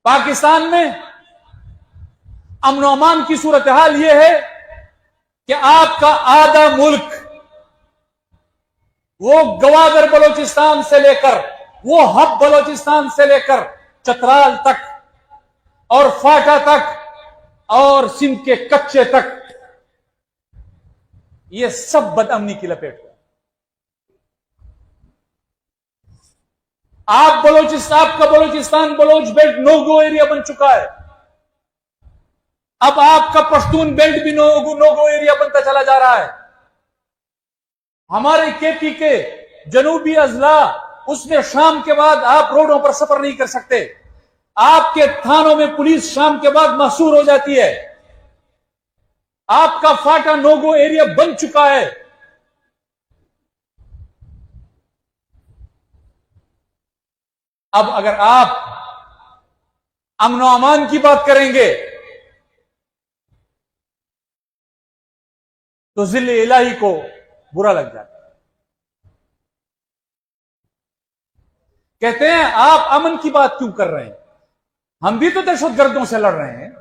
पाकिस्तान में अमन अमान की सूरत हाल यह है कि आपका आधा मुल्क, वो गवादर बलोचिस्तान से लेकर, वो हब बलोचिस्तान से लेकर चतराल तक और फाटा तक और सिंध के कच्चे तक, ये सब बदअमनी की लपेट में। आपका Balochistan Baloch belt no go area बन चुका है। अब आपका पश्तून बेल्ट भी नो गो एरिया बनता चला जा रहा है। हमारे केपी के जनूबी अजला, उसमें शाम के बाद आप रोडों पर सफर नहीं कर सकते। आपके थानों में पुलिस शाम के बाद महसूर हो जाती है। आपका फाटा नो गो एरिया बन चुका है। अब अगर आप अमन अमान की बात करेंगे तो जिले इलाही को बुरा लग जाता है। कहते हैं आप अमन की बात क्यों कर रहे हैं, हम भी तो दहशतगर्दों से लड़ रहे हैं।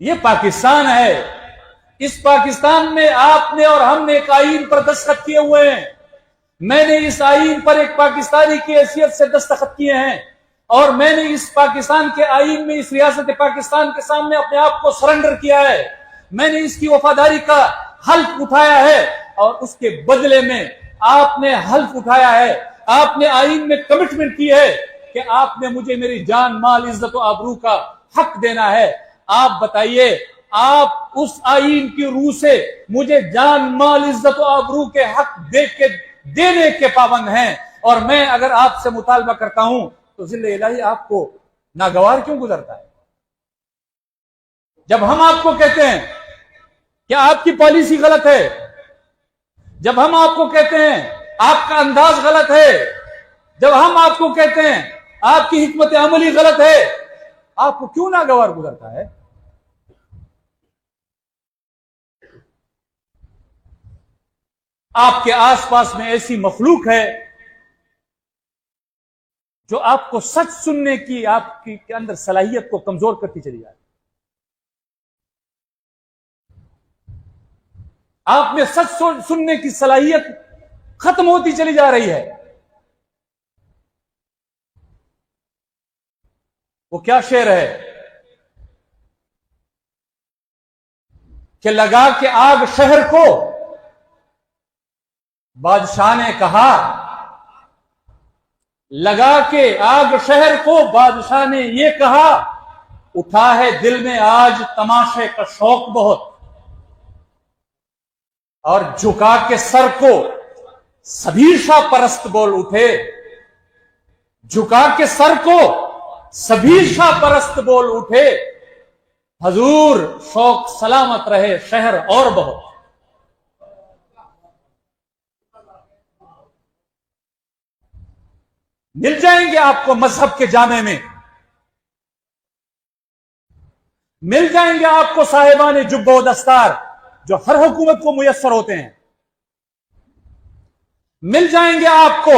ये पाकिस्तान है। इस पाकिस्तान में आपने और हमने एक आईन पर दस्तखत किए हुए हैं। मैंने इस आईन पर एक पाकिस्तानी की हैसियत से दस्तखत किए हैं और मैंने इस पाकिस्तान के आईन में, इस रियासत पाकिस्तान के सामने अपने आप को सरेंडर किया है। मैंने इसकी वफादारी का हल्फ उठाया है और उसके बदले में आपने हल्फ उठाया है। आपने आईन में कमिटमेंट की है कि आपने मुझे मेरी जान, माल, इज्जत और आबरू का हक देना है। आप बताइए, आप उस आईन की रूह से मुझे जान, माल, इज्जत और आबरू के हक देने के पाबंद हैं, और मैं अगर आपसे मुतालबा करता हूं तो जिले इलाही आपको नागवार क्यों गुजरता है? जब हम आपको कहते हैं कि आपकी पॉलिसी गलत है, जब हम आपको कहते हैं आपका अंदाज गलत है, जब हम आपको कहते हैं आपकी हिकमत अमली गलत है, आपको क्यों नागवार गुजरता है? आपके आसपास में ऐसी मखलूक है जो आपको सच सुनने की, आपकी के अंदर सलाहियत को कमजोर करती चली जा रही है। आप में सच सुनने की सलाहियत खत्म होती चली जा रही है। वो क्या शेर है कि लगा के आग शहर को बादशाह ने कहा, लगा के आग शहर को बादशाह ने ये कहा, उठा है दिल में आज तमाशे का शौक बहुत, और झुका के सर को सभी शाह परस्त बोल उठे, झुका के सर को सभी शाह परस्त बोल उठे, हजूर शौक सलामत रहे शहर और बहुत। मिल जाएंगे आपको मजहब के जामे में, मिल जाएंगे आपको साहिबान जुब्बो दस्तार जो हर हुकूमत को मुयस्सर होते हैं, मिल जाएंगे आपको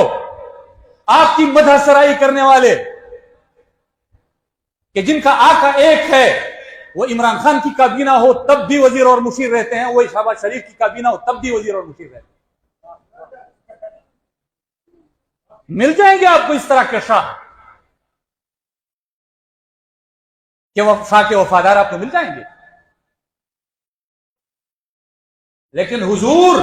आपकी मदह सराई करने वाले कि जिनका आका एक है। वो इमरान खान की काबीना हो तब भी वजीर और मुशीर रहते हैं, वो शहबाज शरीफ की काबीना हो तब भी वजीर और मुशीर रहते हैं। मिल जाएंगे आपको इस तरह के शाह के वफादार आपको मिल जाएंगे। लेकिन हुजूर,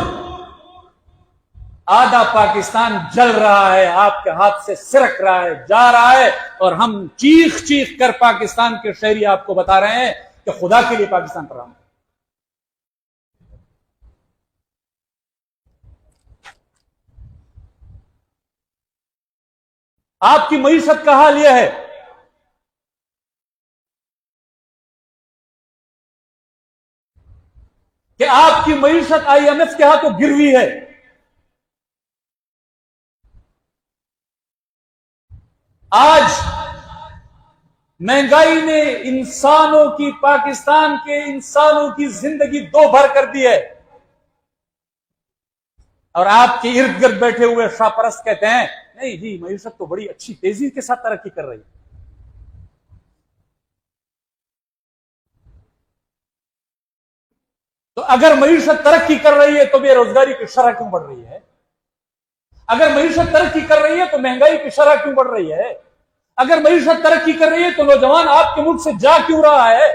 आधा पाकिस्तान जल रहा है, आपके हाथ से सिरक रहा है, जा रहा है, और हम चीख चीख कर पाकिस्तान के शहरी आपको बता रहे हैं कि खुदा के लिए पाकिस्तान पर हम। आपकी मईशत का हाल यह है कि आपकी मईशत IMF के हाथों गिरवी है। आज महंगाई ने इंसानों की, पाकिस्तान के इंसानों की जिंदगी दो भर कर दी है। और आपके इर्द गिर्द बैठे हुए शाहपरस्त कहते हैं नहीं जी, मईशत तो बड़ी अच्छी तेजी के साथ तरक्की कर रही है। तो अगर मईशत तरक्की कर रही है तो बेरोजगारी की शरह क्यों बढ़ रही है? अगर मईशत तरक्की कर रही है तो महंगाई की शरह क्यों बढ़ रही है? अगर मईशत तरक्की कर रही है तो नौजवान आपके मुल्क से जा क्यों रहा है?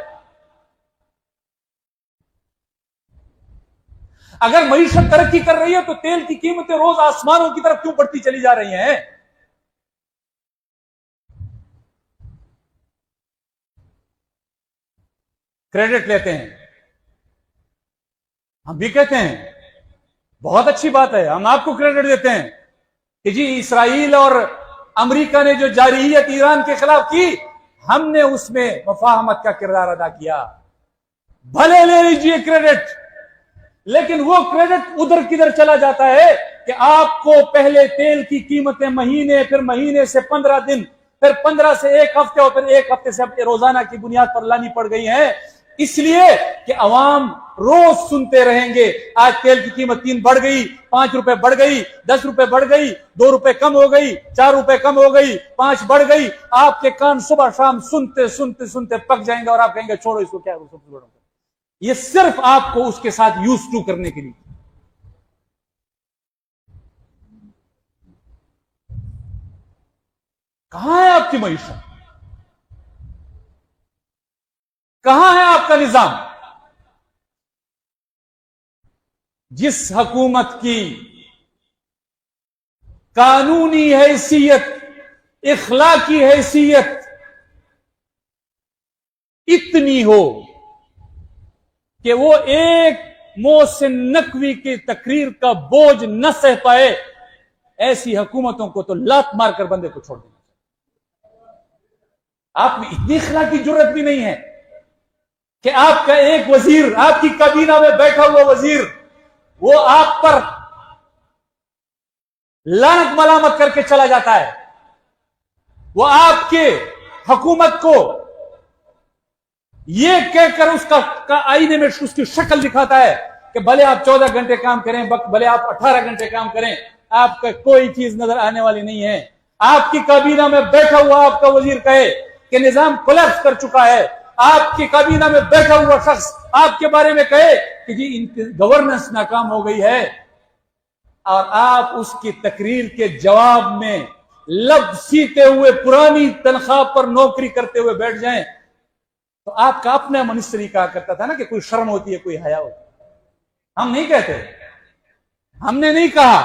अगर मईशत तरक्की कर रही है तो तेल की कीमतें रोज आसमानों की तरफ क्यों बढ़ती चली जा रही हैं? क्रेडिट लेते हैं, हम भी कहते हैं बहुत अच्छी बात है, हम आपको क्रेडिट देते हैं कि जी इसराइल और अमेरिका ने जो जारहियत ईरान के खिलाफ की, हमने उसमें मुफाहमत का किरदार अदा किया। भले ले लीजिए क्रेडिट, लेकिन वो क्रेडिट उधर किधर चला जाता है कि आपको पहले तेल की कीमतें महीने, फिर महीने से 15 दिन, फिर 15 से एक हफ्ते और फिर एक हफ्ते से रोजाना की बुनियाद पर लानी पड़ गई है, इसलिए कि अवाम रोज सुनते रहेंगे आज तेल की कीमत 3 बढ़ गई, 5 रुपए बढ़ गई, 10 रुपए बढ़ गई, 2 रुपए कम हो गई, 4 रुपए कम हो गई, 5 बढ़ गई। आपके कान सुबह शाम सुनते सुनते सुनते पक जाएंगे और आप कहेंगे छोड़ो इसको, क्या ये सिर्फ आपको उसके साथ यूज टू करने के लिए। कहां है आपकी मईशत? कहां है आपका निजाम? जिस हुकूमत की कानूनी हैसियत, इखलाकी हैसियत इतनी हो कि वो एक मोहसिन नकवी की तकरीर का बोझ न सह पाए, ऐसी हुकूमतों को तो लात मारकर बंदे को छोड़ देना। आप में इतनी इखलाकी जुर्रत भी नहीं है कि आपका एक वजीर, आपकी काबीना में बैठा हुआ वजीर, वो आप पर लानत मलामत करके चला जाता है, वो आपके हुकूमत को ये कहकर उसका आईने में उसकी शक्ल दिखाता है कि भले आप 14 घंटे काम करें, भले आप 18 घंटे काम करें, आपका कोई चीज नजर आने वाली नहीं है। आपकी काबीना में बैठा हुआ आपका वजीर कहे कि निजाम कोलैप्स कर चुका है, आपकी काबीना में बैठा हुआ शख्स आपके बारे में कहे कि जी इनकी गवर्नेंस नाकाम हो गई है, और आप उसकी तकरीर के जवाब में लब सीते हुए पुरानी तनख्वाह पर नौकरी करते हुए बैठ जाएं, तो आपका अपना मिनिस्टर ही कहा करता था ना कि कोई शर्म होती है, कोई हया होती है। हम नहीं कहते, हमने नहीं कहा,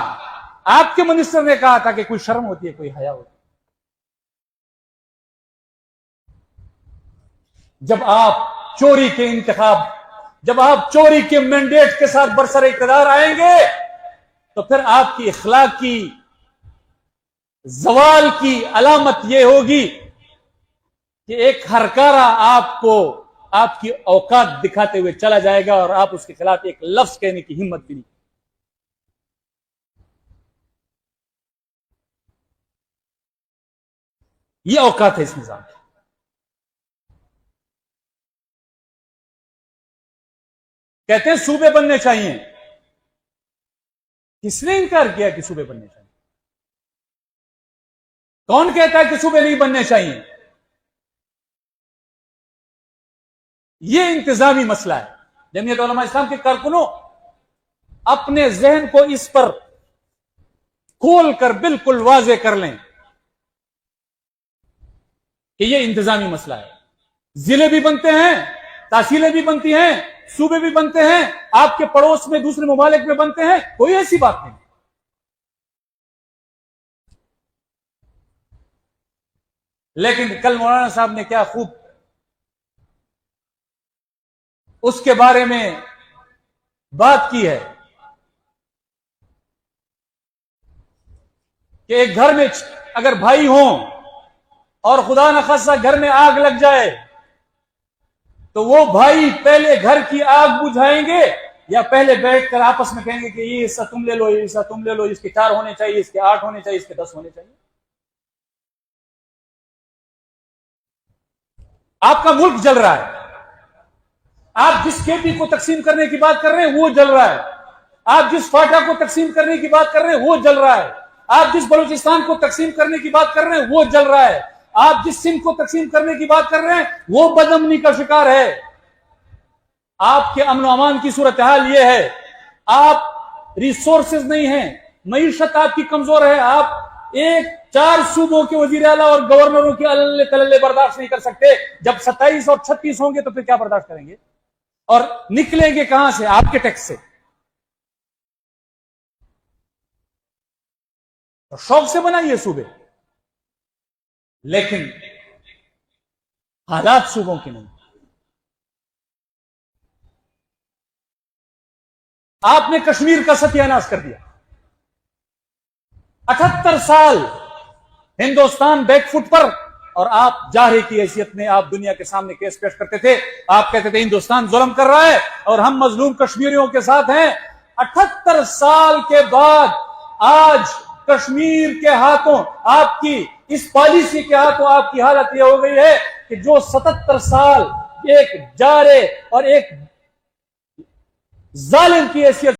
आपके मिनिस्टर ने कहा था कि कोई शर्म होती है, कोई हया होती है। जब आप चोरी के इंतखाब, जब आप चोरी के मैंडेट के साथ बरसर इक़्तिदार आएंगे, तो फिर आपकी इखलाक की जवाल की अलामत यह होगी कि एक हरकारा आपको आपकी औकात दिखाते हुए चला जाएगा और आप उसके खिलाफ एक लफ्ज कहने की हिम्मत भी नहीं। यह औकात है इस निजाम की। कहते हैं सूबे बनने चाहिए, किसने इनकार किया कि सूबे बनने चाहिए? कौन कहता है कि सूबे नहीं बनने चाहिए? यह इंतजामी मसला है। जमीयत उलमा इस्लाम के कारकुनों अपने जहन को इस पर खोल कर बिल्कुल वाजे कर लें कि यह इंतजामी मसला है। जिले भी बनते हैं, तहसीलें भी बनती हैं, सूबे भी बनते हैं, आपके पड़ोस में दूसरे ममालिक में बनते हैं, कोई ऐसी बात नहीं। लेकिन कल मौलाना साहब ने क्या खूब उसके बारे में बात की है कि एक घर में अगर भाई हों और खुदा न खास्ता घर में आग लग जाए, तो वो भाई पहले घर की आग बुझाएंगे या पहले बैठकर आपस में कहेंगे कि ये हिस्सा तुम ले लो, ये हिस्सा तुम ले लो, इसके 4 होने चाहिए, इसके 8 होने चाहिए, इसके 10 होने चाहिए। आपका मुल्क जल रहा है, आप जिस खेती को तकसीम करने की बात कर रहे हैं वो जल रहा है, आप जिस फाटा को तकसीम करने की बात कर रहे हैं वो जल रहा है, आप जिस बलूचिस्तान को तकसीम करने की बात कर रहे हैं वो जल रहा है, आप जिस सिंध को तकसीम करने की बात कर रहे हैं वो बदअमनी का शिकार है। आपके अमन अमान की सूरत हाल ये है, आप रिसोर्सेज नहीं है, मईशत आपकी कमजोर है, आप एक 4 सूबों के वजीर आला और गवर्नरों के अल्ले तल्ले बर्दाश्त नहीं कर सकते। जब 27 और 36 होंगे तो फिर क्या बर्दाश्त करेंगे, और निकलेंगे कहां से? आपके टैक्स से। तो शौक से बनाइए सूबे, लेकिन हालात सूबों की नहीं। आपने कश्मीर का सत्यानाश कर दिया। 78 साल हिंदुस्तान बैकफुट पर, और आप जाहिर की हैसियत में आप दुनिया के सामने केस पेश करते थे। आप कहते थे हिंदुस्तान जुल्म कर रहा है और हम मजलूम कश्मीरियों के साथ हैं। 78 साल के बाद आज कश्मीर के हाथों, आपकी इस पॉलिसी के हाथों आपकी हालत यह हो गई है कि जो 77 साल एक जारे और एक जालिम की हैसियत